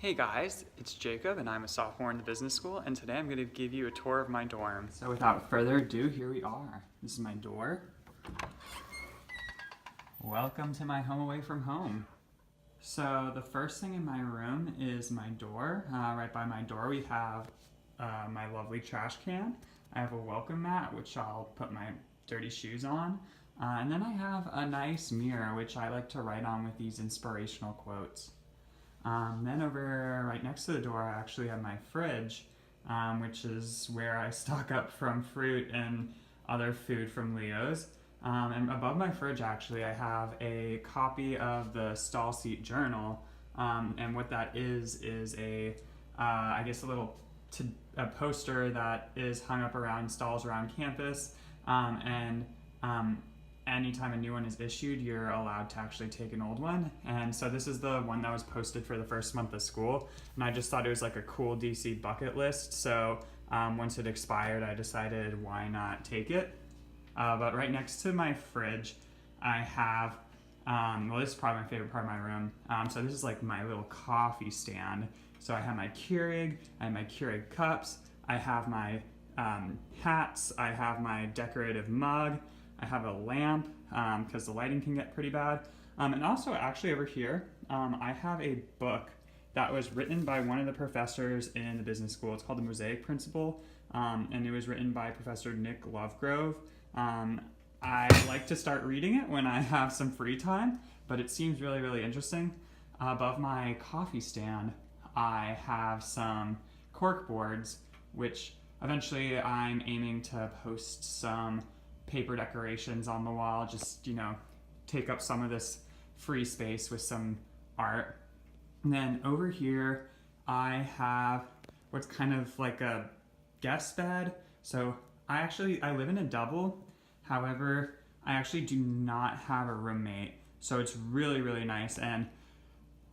Hey guys, it's Jacob and I'm a sophomore in the business school, and today I'm going to give you a tour of my dorm. So without further ado, here we are. This is my door. Welcome to my home away from home. So the first thing in my room is my door. Right by my door we have my lovely trash can. I have a welcome mat which I'll put my dirty shoes on. And then I have a nice mirror which I like to write on with these inspirational quotes. Then over right next to the door I actually have my fridge, which is where I stock up from fruit and other food from Leo's. And above my fridge actually I have a copy of the Stall Seat Journal, and what that is a I guess a poster that is hung up around stalls around campus, and anytime a new one is issued, you're allowed to actually take an old one. And so this is the one that was posted for the first month of school, and I just thought it was like a cool DC bucket list. So once it expired, I decided why not take it. But right next to my fridge, I have, well, this is probably my favorite part of my room. So this is like my little coffee stand. So I have my Keurig, I have my Keurig cups, I have my hats, I have my decorative mug, I have a lamp because the lighting can get pretty bad. And also actually over here, I have a book that was written by one of the professors in the business school. It's called The Mosaic Principle, and it was written by Professor Nick Lovegrove. I like to start reading it when I have some free time, but it seems really, really interesting. Above my coffee stand, I have some cork boards, which eventually I'm aiming to post some paper decorations on the wall, just, take up some of this free space with some art. And then over here, I have what's kind of like a guest bed. So I live in a double. However, I actually do not have a roommate. So it's really, really nice. And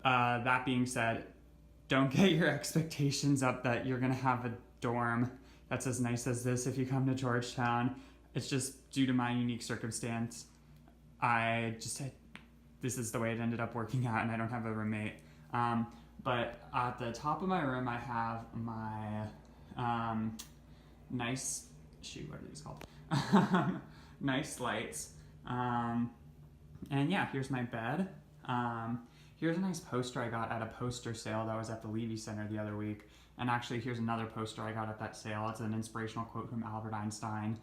that being said, don't get your expectations up that you're gonna have a dorm that's as nice as this if you come to Georgetown. It's just due to my unique circumstance. This is the way it ended up working out, and I don't have a roommate. But at the top of my room, I have my nice, what are these called? Nice lights. And yeah, here's my bed. Here's a nice poster I got at a poster sale that was at the Levy Center the other week. And actually, here's another poster I got at that sale. It's an inspirational quote from Albert Einstein,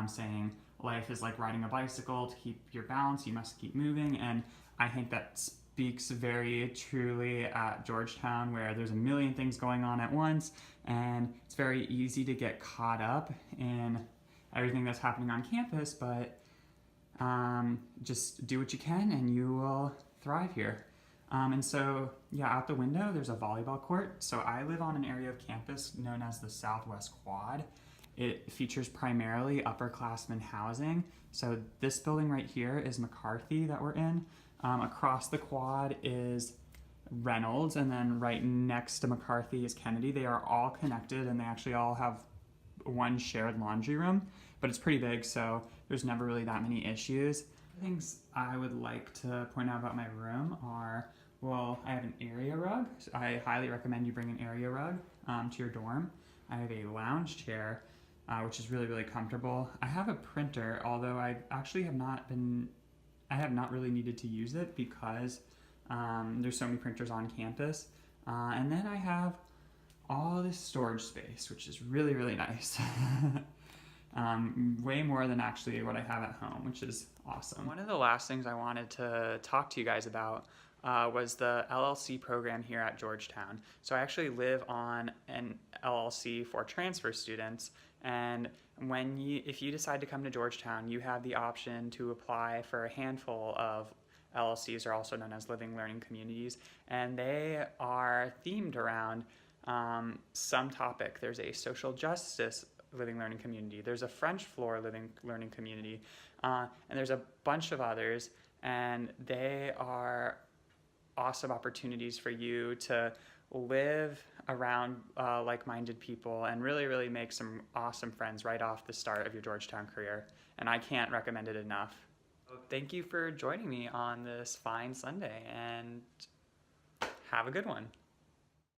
saying, life is like riding a bicycle. To keep your balance, you must keep moving. And I think that speaks very truly at Georgetown, where there's a million things going on at once, and it's very easy to get caught up in everything that's happening on campus, but just do what you can and you will thrive here. And so, yeah, out the window, there's a volleyball court. So I live on an area of campus known as the Southwest Quad. It features primarily upperclassmen housing. So this building right here is McCarthy that we're in. Across the quad is Reynolds, and then right next to McCarthy is Kennedy. They are all connected, and they actually all have one shared laundry room, but it's pretty big, so there's never really that many issues. Things I would like to point out about my room are, well, I have an area rug. I highly recommend you bring an area rug to your dorm. I have a lounge chair, which is really, really comfortable. I have a printer, although I have not really needed to use it because there's so many printers on campus. And then I have all this storage space, which is really, really nice. Way more than actually what I have at home, which is awesome. One of the last things I wanted to talk to you guys about was the LLC program here at Georgetown. So I actually live on an LLC for transfer students, and if you decide to come to Georgetown, you have the option to apply for a handful of LLCs, are also known as living learning communities, and they are themed around some topic. There's a social justice living learning community, there's a French floor living learning community, and there's a bunch of others, and they are awesome opportunities for you to live around like-minded people and really, really make some awesome friends right off the start of your Georgetown career, and I can't recommend it enough. Thank you for joining me on this fine Sunday, and have a good one.